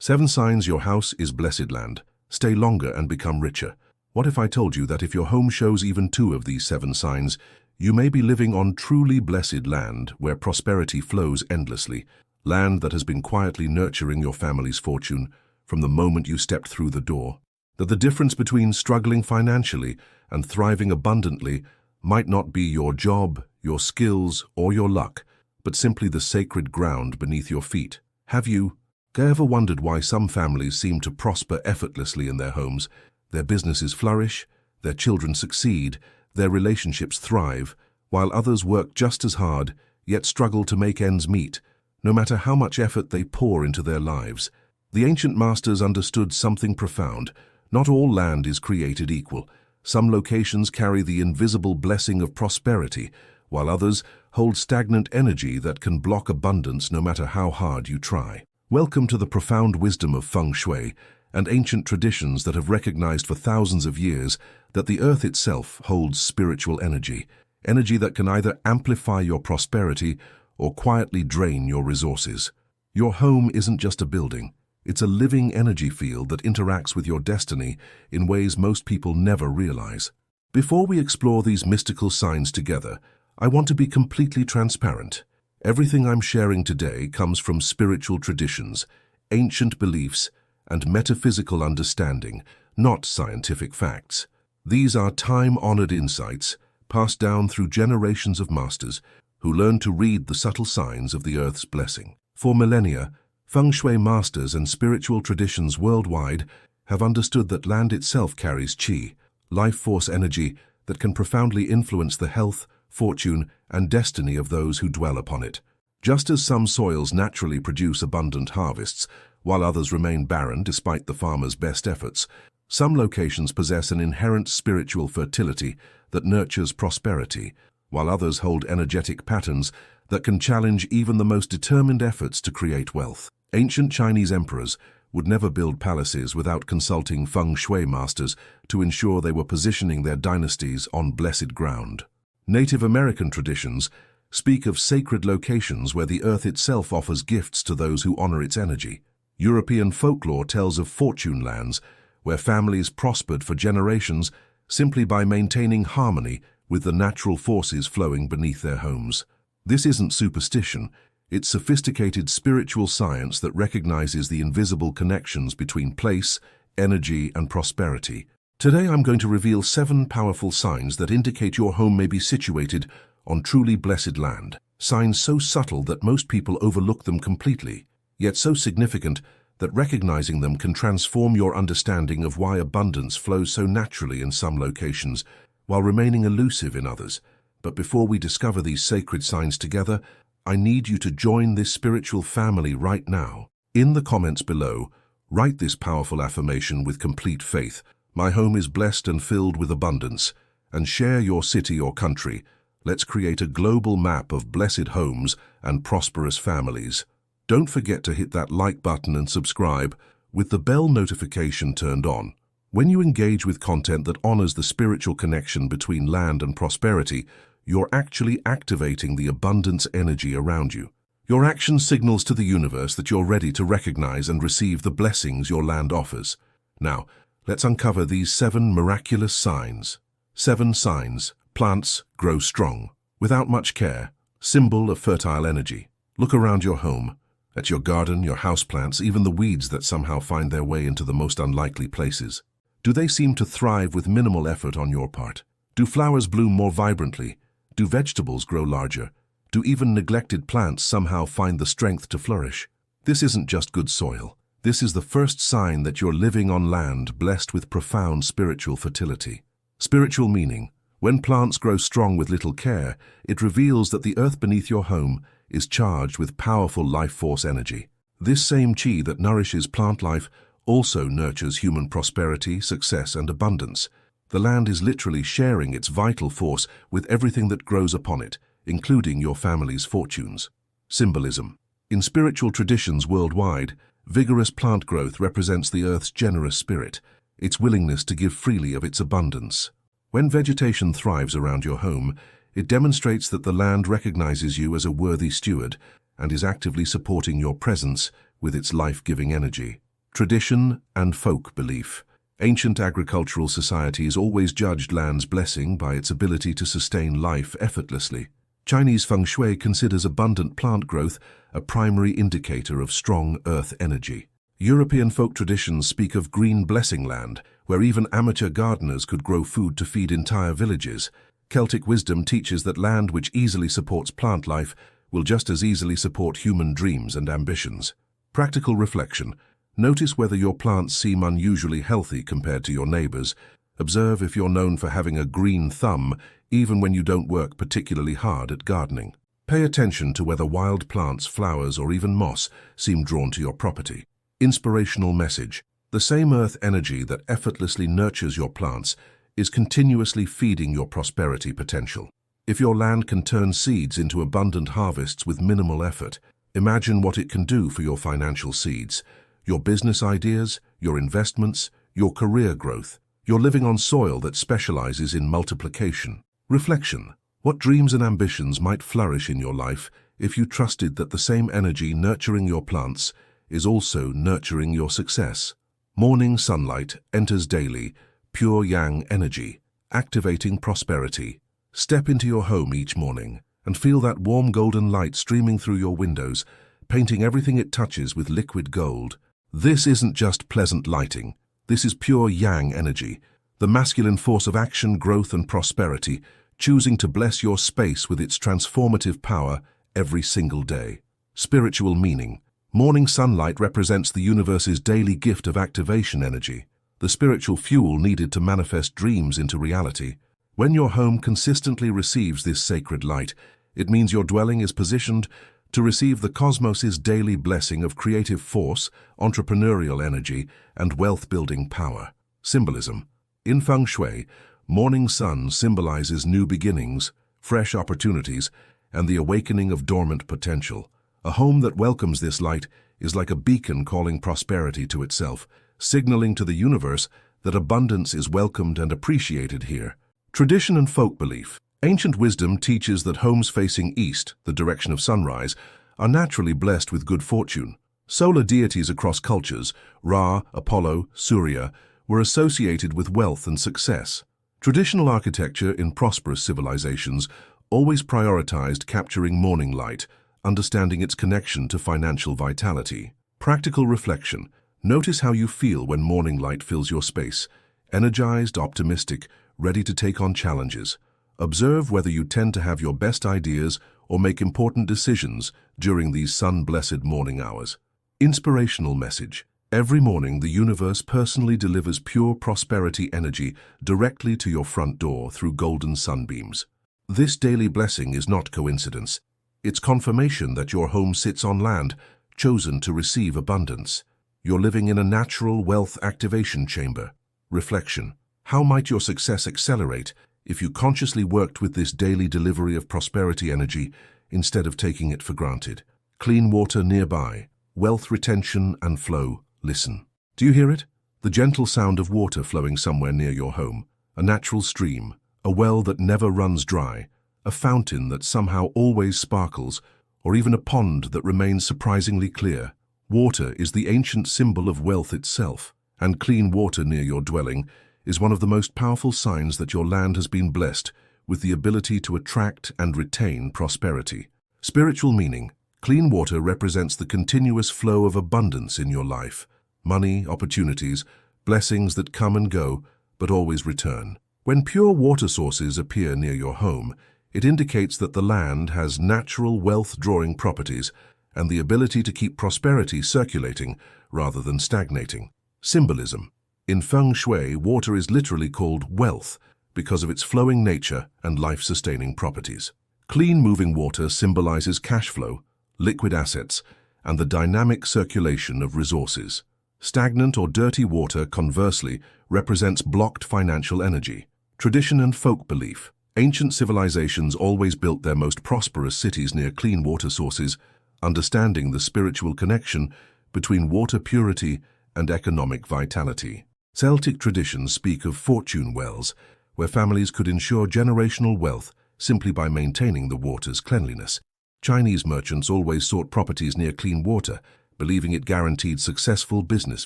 7 signs your house is blessed land. Stay longer and become richer. What if I told you that if your home shows even 2 of these 7 signs, you may be living on truly blessed land where prosperity flows endlessly, land that has been quietly nurturing your family's fortune from the moment you stepped through the door? That the difference between struggling financially and thriving abundantly might not be your job, your skills, or your luck, but simply the sacred ground beneath your feet. Have you ever wondered why some families seem to prosper effortlessly in their homes? Their businesses flourish, their children succeed, their relationships thrive, while others work just as hard, yet struggle to make ends meet, no matter how much effort they pour into their lives. The ancient masters understood something profound. Not all land is created equal. Some locations carry the invisible blessing of prosperity, while others hold stagnant energy that can block abundance no matter how hard you try. Welcome to the profound wisdom of feng shui and ancient traditions that have recognized for thousands of years that the earth itself holds spiritual energy, energy that can either amplify your prosperity or quietly drain your resources. Your home isn't just a building. It's a living energy field that interacts with your destiny in ways most people never realize. Before we explore these mystical signs together, I want to be completely transparent. Everything I'm sharing today comes from spiritual traditions, ancient beliefs, and metaphysical understanding, not scientific facts. These are time-honored insights passed down through generations of masters who learned to read the subtle signs of the earth's blessing. For millennia, feng shui masters and spiritual traditions worldwide have understood that land itself carries qi, life force energy that can profoundly influence the health, fortune, and destiny of those who dwell upon it. Just as some soils naturally produce abundant harvests, while others remain barren despite the farmer's best efforts, some locations possess an inherent spiritual fertility that nurtures prosperity, while others hold energetic patterns that can challenge even the most determined efforts to create wealth. Ancient Chinese emperors would never build palaces without consulting feng shui masters to ensure they were positioning their dynasties on blessed ground. Native American traditions speak of sacred locations where the earth itself offers gifts to those who honor its energy. European folklore tells of fortune lands where families prospered for generations simply by maintaining harmony with the natural forces flowing beneath their homes. This isn't superstition, it's sophisticated spiritual science that recognizes the invisible connections between place, energy, and prosperity. Today I'm going to reveal 7 powerful signs that indicate your home may be situated on truly blessed land. Signs so subtle that most people overlook them completely, yet so significant that recognizing them can transform your understanding of why abundance flows so naturally in some locations while remaining elusive in others. But before we discover these sacred signs together, I need you to join this spiritual family right now. In the comments below, write this powerful affirmation with complete faith. My home is blessed and filled with abundance. And share your city or country. Let's create a global map of blessed homes and prosperous families. Don't forget to hit that like button and subscribe with the bell notification turned on. When you engage with content that honors the spiritual connection between land and prosperity, you're actually activating the abundance energy around you. Your action signals to the universe that you're ready to recognize and receive the blessings your land offers. Now, let's uncover these 7 miraculous signs. 7 signs. Plants grow strong, without much care, symbol of fertile energy. Look around your home, at your garden, your houseplants, even the weeds that somehow find their way into the most unlikely places. Do they seem to thrive with minimal effort on your part? Do flowers bloom more vibrantly? Do vegetables grow larger? Do even neglected plants somehow find the strength to flourish? This isn't just good soil. This is the first sign that you're living on land blessed with profound spiritual fertility. Spiritual meaning. When plants grow strong with little care, it reveals that the earth beneath your home is charged with powerful life force energy. This same qi that nourishes plant life also nurtures human prosperity, success, and abundance. The land is literally sharing its vital force with everything that grows upon it, including your family's fortunes. Symbolism. In spiritual traditions worldwide, vigorous plant growth represents the earth's generous spirit, its willingness to give freely of its abundance. When vegetation thrives around your home, it demonstrates that the land recognizes you as a worthy steward and is actively supporting your presence with its life-giving energy. Tradition and folk belief. Ancient agricultural societies always judged land's blessing by its ability to sustain life effortlessly. Chinese feng shui considers abundant plant growth a primary indicator of strong earth energy. European folk traditions speak of green blessing land, where even amateur gardeners could grow food to feed entire villages. Celtic wisdom teaches that land which easily supports plant life will just as easily support human dreams and ambitions. Practical reflection. Notice whether your plants seem unusually healthy compared to your neighbors. Observe if you're known for having a green thumb, even when you don't work particularly hard at gardening. Pay attention to whether wild plants, flowers, or even moss seem drawn to your property. Inspirational message. The same earth energy that effortlessly nurtures your plants is continuously feeding your prosperity potential. If your land can turn seeds into abundant harvests with minimal effort, imagine what it can do for your financial seeds, your business ideas, your investments, your career growth. You're living on soil that specializes in multiplication. Reflection. What dreams and ambitions might flourish in your life if you trusted that the same energy nurturing your plants is also nurturing your success? Morning sunlight enters daily, pure yang energy, activating prosperity. Step into your home each morning and feel that warm golden light streaming through your windows, painting everything it touches with liquid gold. This isn't just pleasant lighting. This is pure yang energy, the masculine force of action, growth, and prosperity, choosing to bless your space with its transformative power every single day. Spiritual meaning. Morning sunlight represents the universe's daily gift of activation energy, the spiritual fuel needed to manifest dreams into reality. When your home consistently receives this sacred light, it means your dwelling is positioned to receive the cosmos's daily blessing of creative force, entrepreneurial energy, and wealth-building power. Symbolism. In feng shui, morning sun symbolizes new beginnings, fresh opportunities, and the awakening of dormant potential. A home that welcomes this light is like a beacon calling prosperity to itself, signaling to the universe that abundance is welcomed and appreciated here. Tradition and folk belief. Ancient wisdom teaches that homes facing east, the direction of sunrise, are naturally blessed with good fortune. Solar deities across cultures, Ra, Apollo, Surya, were associated with wealth and success. Traditional architecture in prosperous civilizations always prioritized capturing morning light, understanding its connection to financial vitality. Practical reflection. Notice how you feel when morning light fills your space. Energized, optimistic, ready to take on challenges. Observe whether you tend to have your best ideas or make important decisions during these sun-blessed morning hours. Inspirational message. Every morning, the universe personally delivers pure prosperity energy directly to your front door through golden sunbeams. This daily blessing is not coincidence. It's confirmation that your home sits on land chosen to receive abundance. You're living in a natural wealth activation chamber. Reflection. How might your success accelerate if you consciously worked with this daily delivery of prosperity energy instead of taking it for granted? Clean water nearby. Wealth retention and flow. Listen. Do you hear it? The gentle sound of water flowing somewhere near your home. A natural stream. A well that never runs dry. A fountain that somehow always sparkles, or even a pond that remains surprisingly clear. Water is the ancient symbol of wealth itself, and clean water near your dwelling is one of the most powerful signs that your land has been blessed with the ability to attract and retain prosperity. Spiritual meaning. Clean water represents the continuous flow of abundance in your life. Money, opportunities, blessings that come and go, but always return. When pure water sources appear near your home, it indicates that the land has natural wealth-drawing properties and the ability to keep prosperity circulating rather than stagnating. Symbolism. In feng shui, water is literally called wealth because of its flowing nature and life-sustaining properties. Clean moving water symbolizes cash flow, liquid assets, and the dynamic circulation of resources. Stagnant or dirty water, conversely, represents blocked financial energy. Tradition and folk belief. Ancient civilizations always built their most prosperous cities near clean water sources, understanding the spiritual connection between water purity and economic vitality. Celtic traditions speak of fortune wells, where families could ensure generational wealth simply by maintaining the water's cleanliness. Chinese merchants always sought properties near clean water believing it guaranteed successful business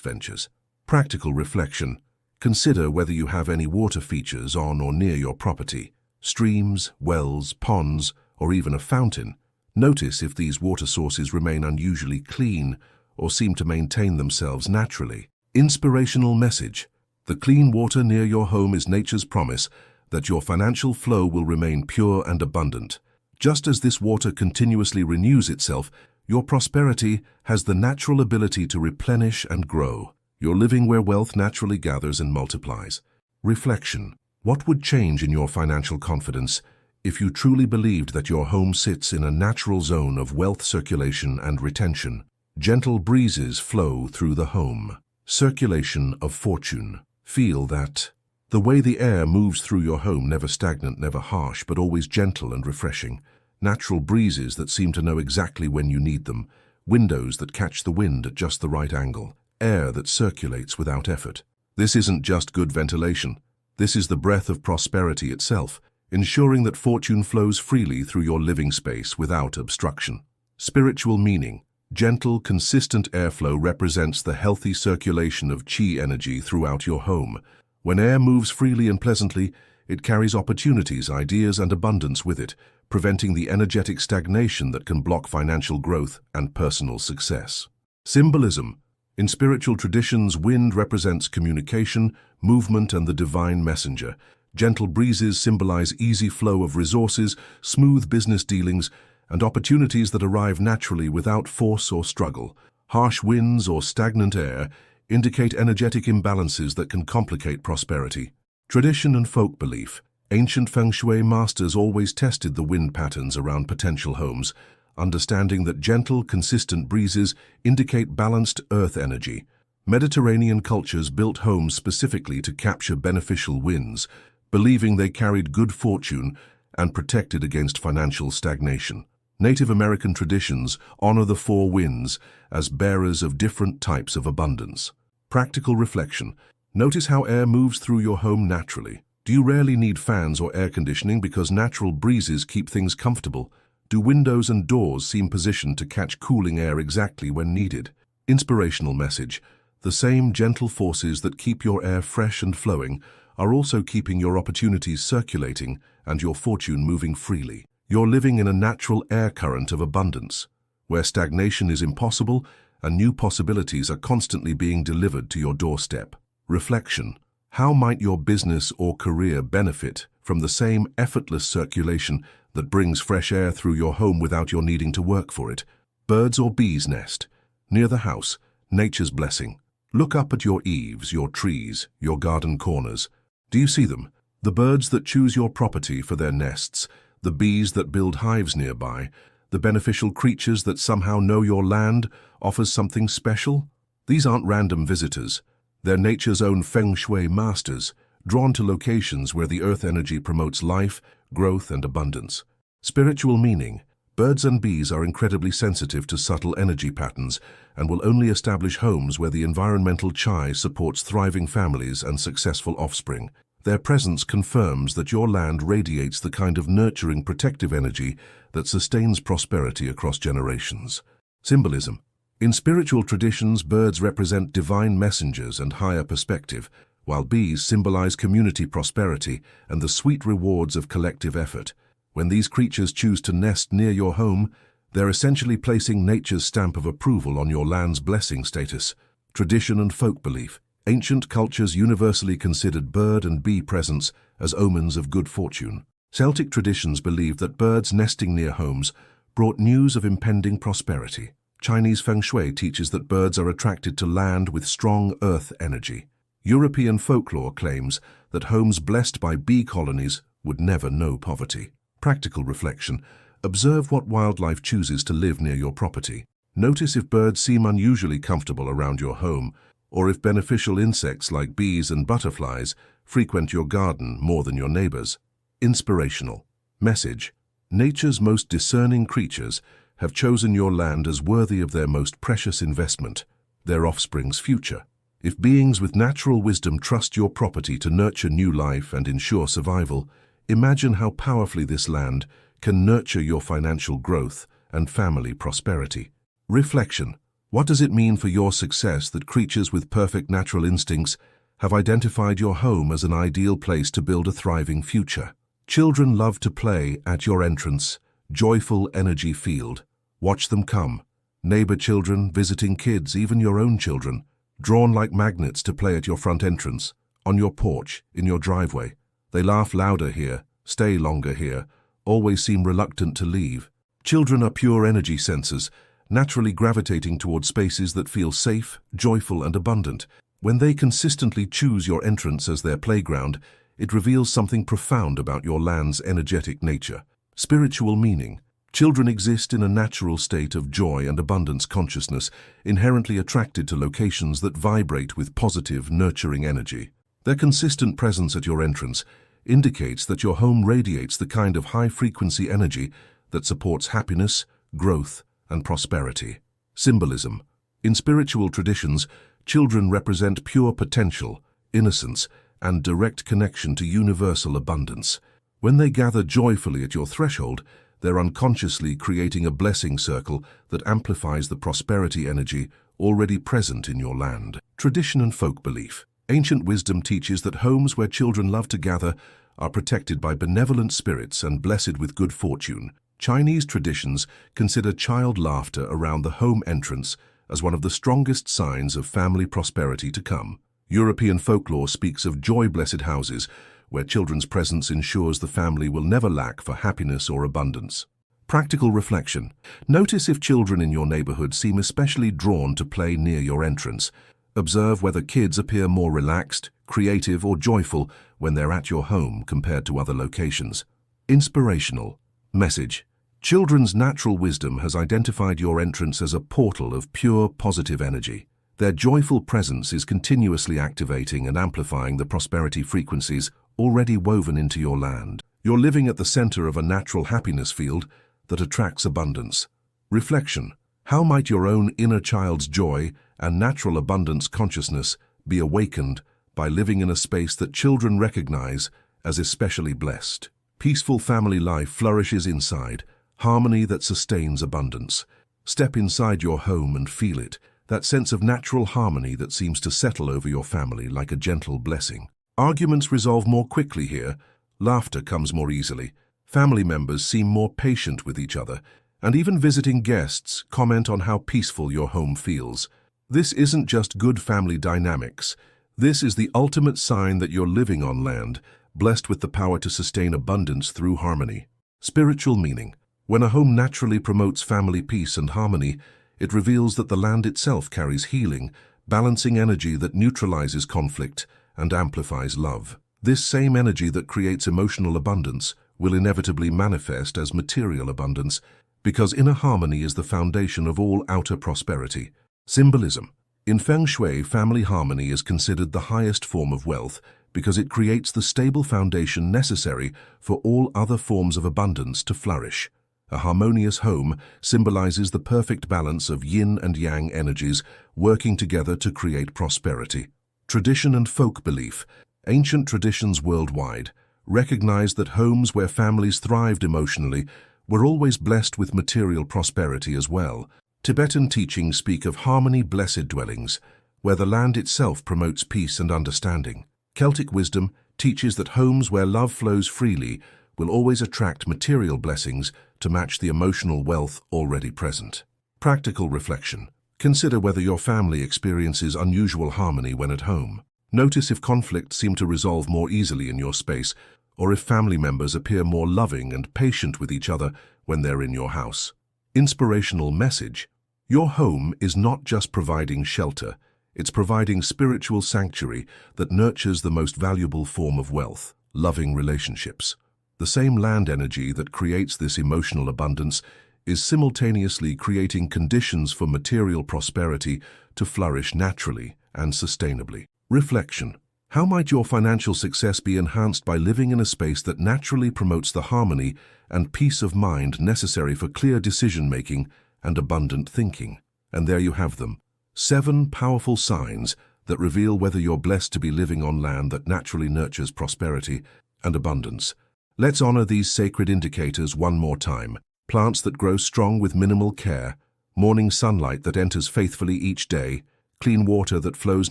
ventures. Practical reflection. Consider whether you have any water features on or near your property, streams, wells, ponds, or even a fountain. Notice if these water sources remain unusually clean or seem to maintain themselves naturally. Inspirational message. The clean water near your home is nature's promise that your financial flow will remain pure and abundant. Just as this water continuously renews itself, your prosperity has the natural ability to replenish and grow. You're living where wealth naturally gathers and multiplies. Reflection. What would change in your financial confidence if you truly believed that your home sits in a natural zone of wealth circulation and retention? Gentle breezes flow through the home. Circulation of fortune. Feel that. The way the air moves through your home, never stagnant, never harsh, but always gentle and refreshing. Natural breezes that seem to know exactly when you need them. Windows that catch the wind at just the right angle. Air that circulates without effort. This isn't just good ventilation. This is the breath of prosperity itself, ensuring that fortune flows freely through your living space without obstruction. Spiritual meaning. Gentle, consistent airflow represents the healthy circulation of qi energy throughout your home. When air moves freely and pleasantly, it carries opportunities, ideas, and abundance with it, preventing the energetic stagnation that can block financial growth and personal success. Symbolism. In spiritual traditions, wind represents communication, movement, and the divine messenger. Gentle breezes symbolize easy flow of resources, smooth business dealings, and opportunities that arrive naturally without force or struggle. Harsh winds or stagnant air indicate energetic imbalances that can complicate prosperity. Tradition and folk belief. Ancient feng shui masters always tested the wind patterns around potential homes, understanding that gentle, consistent breezes indicate balanced earth energy. Mediterranean cultures built homes specifically to capture beneficial winds, believing they carried good fortune and protected against financial stagnation. Native American traditions honor the four winds as bearers of different types of abundance. Practical reflection. Notice how air moves through your home naturally. Do you rarely need fans or air conditioning because natural breezes keep things comfortable? Do windows and doors seem positioned to catch cooling air exactly when needed? Inspirational message. The same gentle forces that keep your air fresh and flowing are also keeping your opportunities circulating and your fortune moving freely. You're living in a natural air current of abundance, where stagnation is impossible and new possibilities are constantly being delivered to your doorstep. Reflection. How might your business or career benefit from the same effortless circulation that brings fresh air through your home without your needing to work for it? Birds or bees nest. Near the house, nature's blessing. Look up at your eaves, your trees, your garden corners. Do you see them? The birds that choose your property for their nests, the bees that build hives nearby, the beneficial creatures that somehow know your land offers something special? These aren't random visitors. They're nature's own feng shui masters, drawn to locations where the earth energy promotes life, growth, and abundance. Spiritual meaning. Birds and bees are incredibly sensitive to subtle energy patterns and will only establish homes where the environmental chai supports thriving families and successful offspring. Their presence confirms that your land radiates the kind of nurturing, protective energy that sustains prosperity across generations. Symbolism. In spiritual traditions, birds represent divine messengers and higher perspective, while bees symbolize community prosperity and the sweet rewards of collective effort. When these creatures choose to nest near your home, they're essentially placing nature's stamp of approval on your land's blessing status. Tradition and folk belief. Ancient cultures universally considered bird and bee presence as omens of good fortune. Celtic traditions believed that birds nesting near homes brought news of impending prosperity. Chinese feng shui teaches that birds are attracted to land with strong earth energy. European folklore claims that homes blessed by bee colonies would never know poverty. Practical reflection. Observe what wildlife chooses to live near your property. Notice if birds seem unusually comfortable around your home, or if beneficial insects like bees and butterflies frequent your garden more than your neighbors. Inspirational message. Nature's most discerning creatures have chosen your land as worthy of their most precious investment, their offspring's future. If beings with natural wisdom trust your property to nurture new life and ensure survival, imagine how powerfully this land can nurture your financial growth and family prosperity. Reflection. What does it mean for your success that creatures with perfect natural instincts have identified your home as an ideal place to build a thriving future? Children love to play at your entrance, joyful energy field. Watch them come. Neighbor children, visiting kids, even your own children, drawn like magnets to play at your front entrance, on your porch, in your driveway. They laugh louder here, stay longer here, always seem reluctant to leave. Children are pure energy sensors, naturally gravitating toward spaces that feel safe, joyful, and abundant. When they consistently choose your entrance as their playground, it reveals something profound about your land's energetic nature. Spiritual meaning. Children exist in a natural state of joy and abundance consciousness, inherently attracted to locations that vibrate with positive, nurturing energy. Their consistent presence at your entrance indicates that your home radiates the kind of high-frequency energy that supports happiness, growth, and prosperity. Symbolism. In spiritual traditions, children represent pure potential, innocence, and direct connection to universal abundance. When they gather joyfully at your threshold, they're unconsciously creating a blessing circle that amplifies the prosperity energy already present in your land. Tradition and folk belief. Ancient wisdom teaches that homes where children love to gather are protected by benevolent spirits and blessed with good fortune. Chinese traditions consider child laughter around the home entrance as one of the strongest signs of family prosperity to come. European folklore speaks of joy-blessed houses, where children's presence ensures the family will never lack for happiness or abundance. Practical reflection. Notice if children in your neighborhood seem especially drawn to play near your entrance. Observe whether kids appear more relaxed, creative, or joyful when they're at your home compared to other locations. Inspirational. Message. Children's natural wisdom has identified your entrance as a portal of pure, positive energy. Their joyful presence is continuously activating and amplifying the prosperity frequencies already woven into your land. You're living at the center of a natural happiness field that attracts abundance. Reflection. How might your own inner child's joy and natural abundance consciousness be awakened by living in a space that children recognize as especially blessed? Peaceful family life flourishes inside, harmony that sustains abundance. Step inside your home and feel it, that sense of natural harmony that seems to settle over your family like a gentle blessing. Arguments resolve more quickly here, laughter comes more easily, family members seem more patient with each other, and even visiting guests comment on how peaceful your home feels. This isn't just good family dynamics. This is the ultimate sign that you're living on land, blessed with the power to sustain abundance through harmony. Spiritual meaning. When a home naturally promotes family peace and harmony, it reveals that the land itself carries healing, balancing energy that neutralizes conflict and amplifies love. This same energy that creates emotional abundance will inevitably manifest as material abundance, because inner harmony is the foundation of all outer prosperity. Symbolism. In Feng Shui, family harmony is considered the highest form of wealth because it creates the stable foundation necessary for all other forms of abundance to flourish. A harmonious home symbolizes the perfect balance of yin and yang energies working together to create prosperity. Tradition and folk belief. Ancient traditions worldwide recognize that homes where families thrived emotionally were always blessed with material prosperity as well. Tibetan teachings speak of harmony-blessed dwellings, where the land itself promotes peace and understanding. Celtic wisdom teaches that homes where love flows freely will always attract material blessings to match the emotional wealth already present. Practical reflection. Consider whether your family experiences unusual harmony when at home. Notice if conflicts seem to resolve more easily in your space, or if family members appear more loving and patient with each other when they're in your house. Inspirational message. Your home is not just providing shelter, it's providing spiritual sanctuary that nurtures the most valuable form of wealth, loving relationships. The same land energy that creates this emotional abundance is simultaneously creating conditions for material prosperity to flourish naturally and sustainably. Reflection. How might your financial success be enhanced by living in a space that naturally promotes the harmony and peace of mind necessary for clear decision-making and abundant thinking? And there you have them, 7 powerful signs that reveal whether you're blessed to be living on land that naturally nurtures prosperity and abundance. Let's honor these sacred indicators one more time. Plants that grow strong with minimal care, morning sunlight that enters faithfully each day, clean water that flows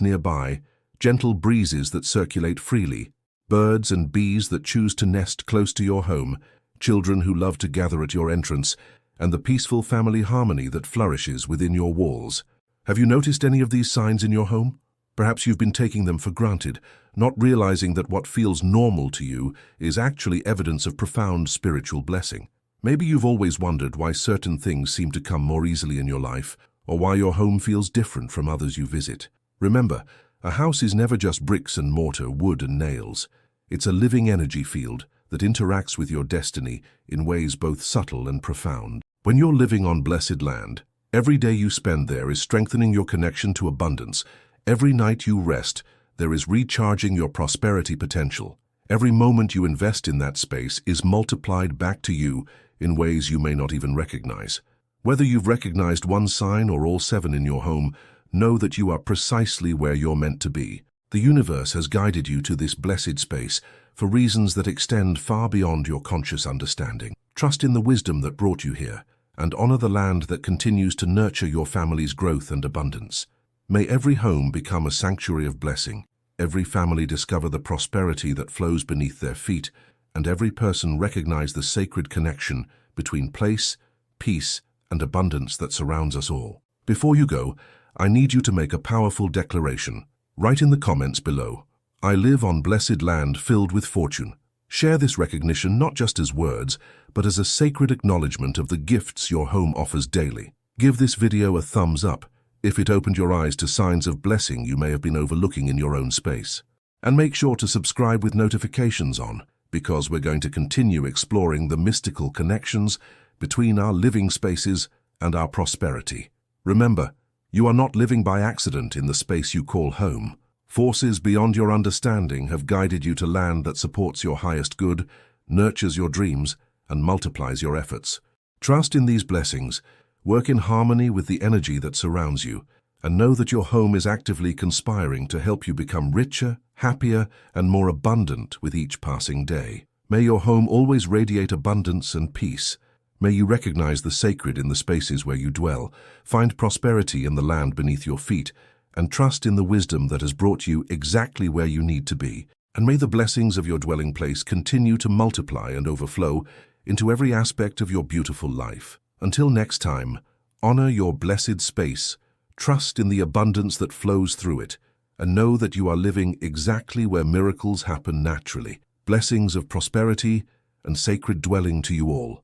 nearby, gentle breezes that circulate freely, birds and bees that choose to nest close to your home, children who love to gather at your entrance, and the peaceful family harmony that flourishes within your walls. Have you noticed any of these signs in your home? Perhaps you've been taking them for granted, not realizing that what feels normal to you is actually evidence of profound spiritual blessing. Maybe you've always wondered why certain things seem to come more easily in your life, or why your home feels different from others you visit. Remember, a house is never just bricks and mortar, wood and nails. It's a living energy field that interacts with your destiny in ways both subtle and profound. When you're living on blessed land, every day you spend there is strengthening your connection to abundance. Every night you rest, there is recharging your prosperity potential. Every moment you invest in that space is multiplied back to you in ways you may not even recognize. Whether you've recognized one sign or all 7 in your home, know that you are precisely where you're meant to be. The universe has guided you to this blessed space for reasons that extend far beyond your conscious understanding. Trust in the wisdom that brought you here, and honor the land that continues to nurture your family's growth and abundance. May every home become a sanctuary of blessing, every family discover the prosperity that flows beneath their feet, and every person recognize the sacred connection between place, peace, and abundance that surrounds us all. Before you go, I need you to make a powerful declaration. Write in the comments below, "I live on blessed land filled with fortune." Share this recognition not just as words, but as a sacred acknowledgement of the gifts your home offers daily. Give this video a thumbs up if it opened your eyes to signs of blessing you may have been overlooking in your own space. And make sure to subscribe with notifications on, because we're going to continue exploring the mystical connections between our living spaces and our prosperity. Remember, you are not living by accident in the space you call home. Forces beyond your understanding have guided you to land that supports your highest good, nurtures your dreams, and multiplies your efforts. Trust in these blessings, work in harmony with the energy that surrounds you, and know that your home is actively conspiring to help you become richer, happier, and more abundant with each passing day. May your home always radiate abundance and peace. May you recognize the sacred in the spaces where you dwell, find prosperity in the land beneath your feet, and trust in the wisdom that has brought you exactly where you need to be. And may the blessings of your dwelling place continue to multiply and overflow into every aspect of your beautiful life. Until next time, honor your blessed space, trust in the abundance that flows through it, and know that you are living exactly where miracles happen naturally. Blessings of prosperity and sacred dwelling to you all.